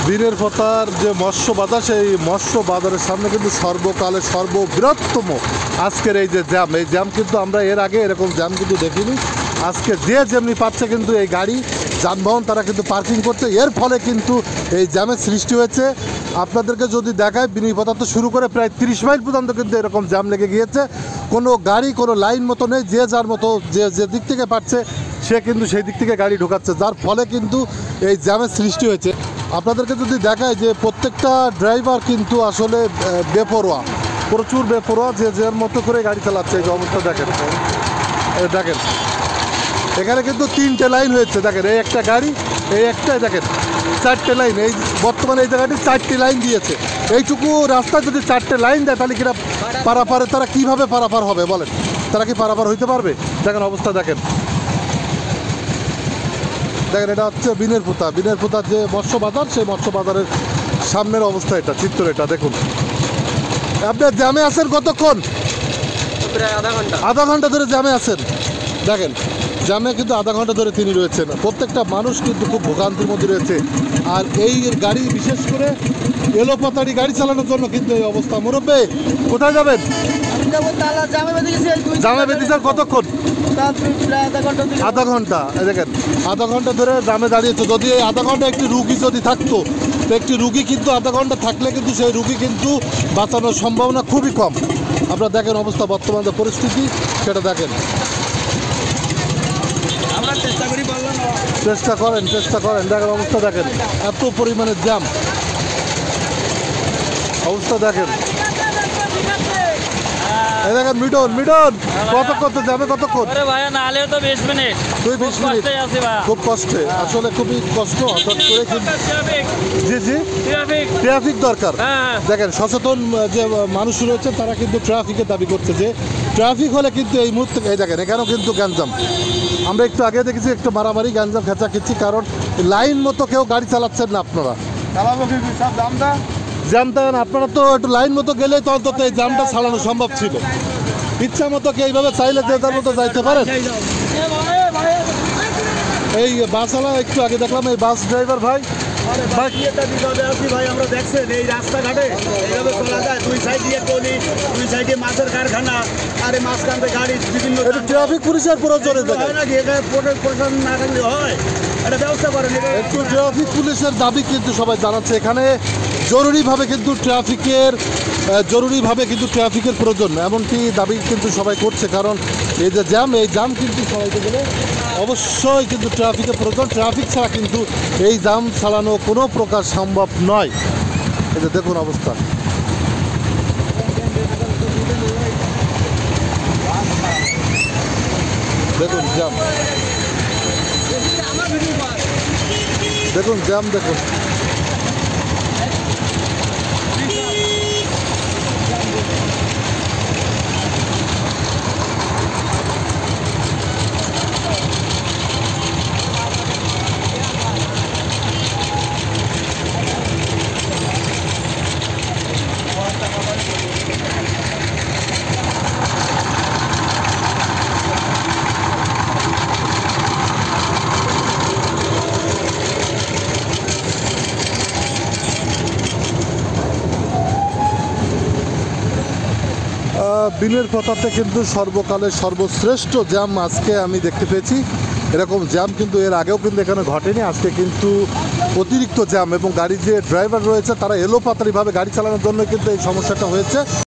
বীরের পতার যে মৎস্য বাজার, সেই মৎস্য বাজারের সামনে কিন্তু সর্বকালে সর্ববৃহত্তম আজকের এই যে জ্যাম, এই জ্যাম কিন্তু আমরা এর আগে এরকম জ্যাম কিন্তু দেখিনি। আজকে যে যেমনি পাচ্ছে কিন্তু এই গাড়ি যানবাহন তারা কিন্তু পার্কিং করছে, এর ফলে কিন্তু এই জ্যামের সৃষ্টি হয়েছে। আপনাদেরকে যদি দেখায় বিনিপতা তো শুরু করে প্রায় 30 মাইল পর্যন্ত কিন্তু এরকম জ্যাম লেগে গিয়েছে। কোনো গাড়ি কোনো লাইন মতো নেই, যে যার মতো যে দিক থেকে পাচ্ছে সে কিন্তু সেই দিক থেকে গাড়ি ঢোকাচ্ছে, যার ফলে কিন্তু এই জ্যামের সৃষ্টি হয়েছে। আপনাদেরকে যদি দেখায় যে প্রত্যেকটা ড্রাইভার কিন্তু আসলে বেপরোয়া, প্রচুর বেপরোয়া, যে যার মতো করে গাড়ি চালাচ্ছে। এই যে অবস্থা দেখেন, দেখেন এখানে কিন্তু 3টে লাইন হয়েছে। দেখেন এই একটা গাড়ি, এই একটাই দেখেন 4টে লাইন। এই বর্তমানে এই জায়গাটি 4টি লাইন দিয়েছে। এইটুকু রাস্তা যদি 4টে লাইন দেয় তাহলে কিনা পারাপারে তারা কীভাবে পারাপার হবে বলেন? তারা কি পারাপার হইতে পারবে? দেখেন অবস্থা দেখেন, দেখেন এটা হচ্ছে বিনের পোতার যে মৎস্য বাজার, সেই মৎস্য বাজারের সামনের অবস্থা, এটা চিত্র, এটা দেখুন। আপনার জ্যামে আছেন কতক্ষণ? আধা ঘন্টা ধরে জ্যামে আছেন। দেখেন জ্যামে কিন্তু আধা ঘন্টা ধরে তিনি রয়েছেন। প্রত্যেকটা মানুষ কিন্তু খুব ভোগান্তির মধ্যে রয়েছে। আর এই গাড়ি, বিশেষ করে এলোপাতাড়ি গাড়ি চালানোর জন্য কিন্তু এই অবস্থা। মুরব্বী কোথায় যাবেন? জামে বেঁধেছেন কতক্ষণ? আধা ঘন্টা। দেখেন আধা ঘন্টা ধরে জামে দাঁড়িয়েছে। যদি এই আধা ঘন্টা একটি রুগী যদি থাকতো, তো একটি রুগী কিন্তু আধা ঘন্টা থাকলে কিন্তু সেই রুগী কিন্তু বাঁচানোর সম্ভাবনা খুবই কম। আপনারা দেখেন অবস্থা, বর্তমান যে পরিস্থিতি সেটা দেখেন। চেষ্টা করেন। দেখেন অবস্থা দেখেন, এত পরিমাণে জ্যাম, অবস্থা দেখেন। এই দেখেন মিডন কতক্ষণ তো যাবে, কতক্ষণ? 20 মিনিট। খুব কষ্টে, আসলে খুবই কষ্ট। হঠাৎ করে জি ট্রাফিক দরকার। দেখেন সচেতন যে মানুষ রয়েছে তারা কিন্তু ট্রাফিকের দাবি করছে, যে ট্রাফিক হলে কিন্তু এই মুহূর্তে এই দেখেন এখানেও কিন্তু গ্যাঞ্জাম। আমরা একটু আগে দেখেছি একটু মারামারি, গ্যাঞ্জাম, খেঁচাখেঁচি, কারণ লাইন মতো কেউ গাড়ি চালাচ্ছেন না। আপনারা জ্যামটা আপনারা তো একটু লাইন মতো গেলেই তো অন্তত এই জ্যামটা চালানো সম্ভব ছিল। ইচ্ছা মতো কি এইভাবে চাইলে যে যার মতো যাইতে পারেন? এই বাসওয়ালা একটু আগে দেখলাম, এই বাস ড্রাইভার ভাই আমরা দেখছেন এই রাস্তাঘাটে এইভাবে চলা যায়, দুই সাইডে মাছের কারখানা, আর এই মাঝখানে গাড়ি বিভিন্ন ট্রাফিক পুলিশের প্রয়োজন হয় নাকি? এটা প্রশাসন না থাকলে হয়, এটা ব্যবস্থা করেন। একটু ট্রাফিক পুলিশের দাবি কিন্তু সবাই জানাচ্ছে, এখানে জরুরিভাবে কিন্তু ট্রাফিকের প্রয়োজন, এমনকি দাবি কিন্তু সবাই করছে। কারণ এই যে জ্যাম, এই জ্যাম কিন্তু সবাইকে গেলে অবশ্যই কিন্তু ট্রাফিকের প্রয়োজন। ট্রাফিক ছাড়া কিন্তু এই জ্যাম চালানো কোনো প্রকার সম্ভব নয়। এই যে দেখুন অবস্থা, দেখুন জ্যাম, দেখুন। বিনের পতাতে কিন্তু সর্বকালের সর্বশ্রেষ্ঠ জ্যাম আজকে আমি দেখতে পেয়েছি। এরকম জ্যাম কিন্তু এর আগেও কিন্তু এখানে ঘটেনি। আজকে কিন্তু অতিরিক্ত জ্যাম, এবং গাড়ির যে ড্রাইভার রয়েছে তারা এলোপাতাড়িভাবে গাড়ি চালানোর জন্য কিন্তু এই সমস্যাটা হয়েছে।